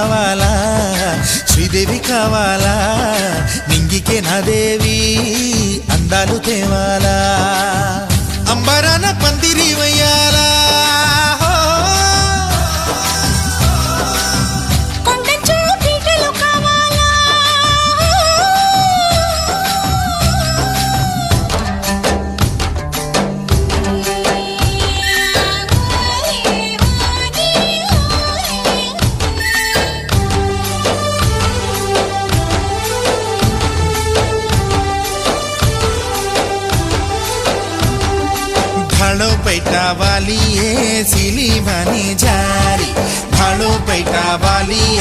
కావాలా శ్రీదేవి కావాలా నింగికే నా దేవి అందాలు తేవాలా అంబరాన పందిరి వయ్యాలా भाड़ो पैटा वाली है सिली बनी जारी भाड़ो पैटा वाली